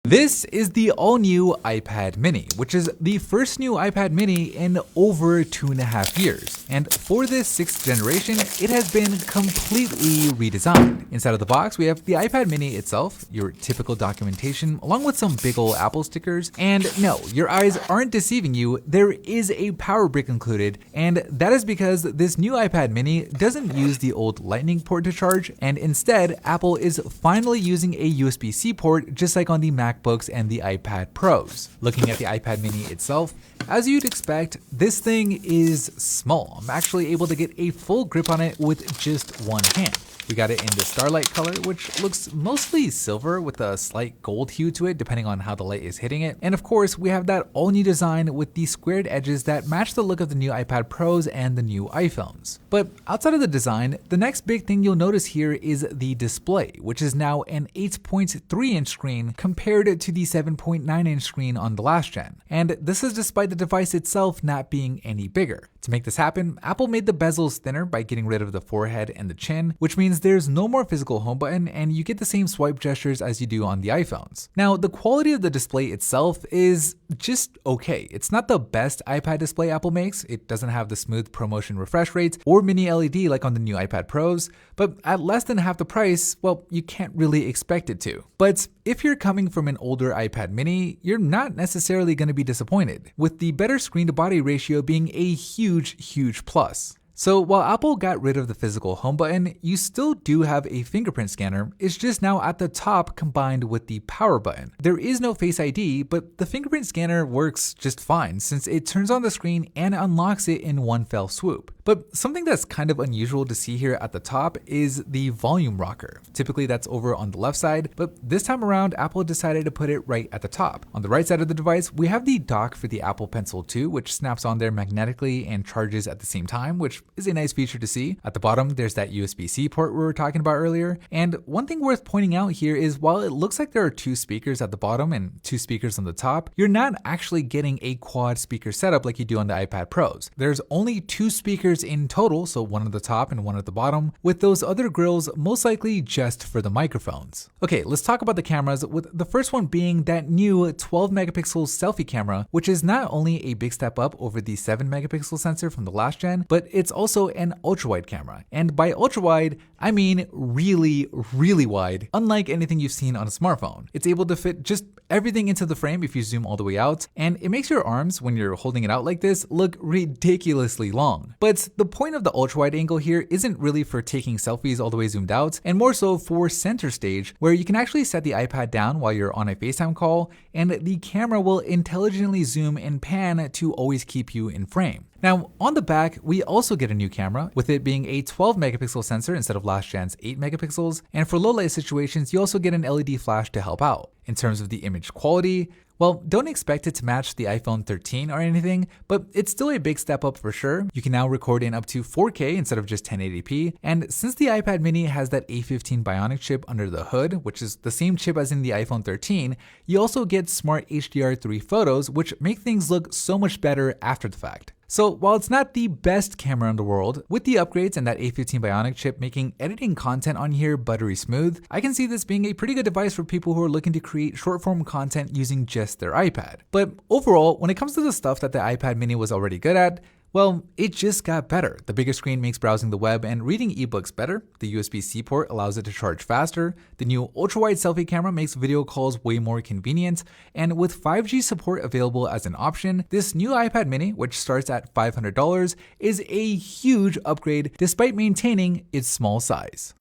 This is the all-new iPad mini, which is the first new iPad mini in over 2.5 years. And for this 6th generation, it has been completely redesigned. Inside of the box, we have the iPad mini itself, your typical documentation, along with some big ol' Apple stickers. And no, your eyes aren't deceiving you, there is a power brick included, and that is because this new iPad mini doesn't use the old Lightning port to charge, and instead, Apple is finally using a USB-C port just like on the MacBooks and the iPad Pros. Looking at the iPad mini itself, as you'd expect, this thing is small. I'm actually able to get a full grip on it with just one hand. We got it in the Starlight color, which looks mostly silver with a slight gold hue to it depending on how the light is hitting it. And of course, we have that all new design with the squared edges that match the look of the new iPad Pros and the new iPhones. But outside of the design, the next big thing you'll notice here is the display, which is now an 8.3-inch screen compared to the 7.9-inch screen on the last gen. And this is despite the device itself not being any bigger. To make this happen, Apple made the bezels thinner by getting rid of the forehead and the chin, which means there's no more physical home button and you get the same swipe gestures as you do on the iPhones. Now, the quality of the display itself is just okay. It's not the best iPad display Apple makes. It doesn't have the smooth ProMotion refresh rates or mini LED like on the new iPad Pros, but at less than half the price, well, you can't really expect it to. But if you're coming from an older iPad mini, you're not necessarily going to be disappointed, with the better screen to body ratio being a huge plus. So while Apple got rid of the physical home button, you still do have a fingerprint scanner. It's just now at the top combined with the power button. There is no Face ID, but the fingerprint scanner works just fine since it turns on the screen and unlocks it in one fell swoop. But something that's kind of unusual to see here at the top is the volume rocker. Typically that's over on the left side, but this time around Apple decided to put it right at the top. On the right side of the device, we have the dock for the Apple Pencil 2, which snaps on there magnetically and charges at the same time, which is a nice feature to see. At the bottom, there's that USB-C port we were talking about earlier. And one thing worth pointing out here is while it looks like there are 2 speakers at the bottom and 2 speakers on the top, you're not actually getting a quad speaker setup like you do on the iPad Pros. There's only 2 speakers in total, so one at the top and one at the bottom, with those other grills most likely just for the microphones. Okay, let's talk about the cameras, with the first one being that new 12 megapixel selfie camera, which is not only a big step up over the 7 megapixel sensor from the last gen, but it's also an ultra-wide camera. And by ultra-wide, I mean really wide, unlike anything you've seen on a smartphone. It's able to fit just everything into the frame if you zoom all the way out, and it makes your arms, when you're holding it out like this, look ridiculously long. But the point of the ultra-wide angle here isn't really for taking selfies all the way zoomed out, and more so for center stage, where you can actually set the iPad down while you're on a FaceTime call, and the camera will intelligently zoom and pan to always keep you in frame. Now, on the back, we also get a new camera, with it being a 12 megapixel sensor instead of last gen's 8 megapixels, and for low light situations, you also get an LED flash to help out. In terms of the image quality, well, don't expect it to match the iPhone 13 or anything, but it's still a big step up for sure. You can now record in up to 4K instead of just 1080p, and since the iPad mini has that A15 Bionic chip under the hood, which is the same chip as in the iPhone 13, you also get smart HDR3 photos, which make things look so much better after the fact. So while it's not the best camera in the world, with the upgrades and that A15 Bionic chip making editing content on here buttery smooth, I can see this being a pretty good device for people who are looking to create short form content using just their iPad. But overall, when it comes to the stuff that the iPad mini was already good at, well, it just got better. The bigger screen makes browsing the web and reading ebooks better. The USB-C port allows it to charge faster. The new ultra-wide selfie camera makes video calls way more convenient. And with 5G support available as an option, this new iPad mini, which starts at $500, is a huge upgrade despite maintaining its small size.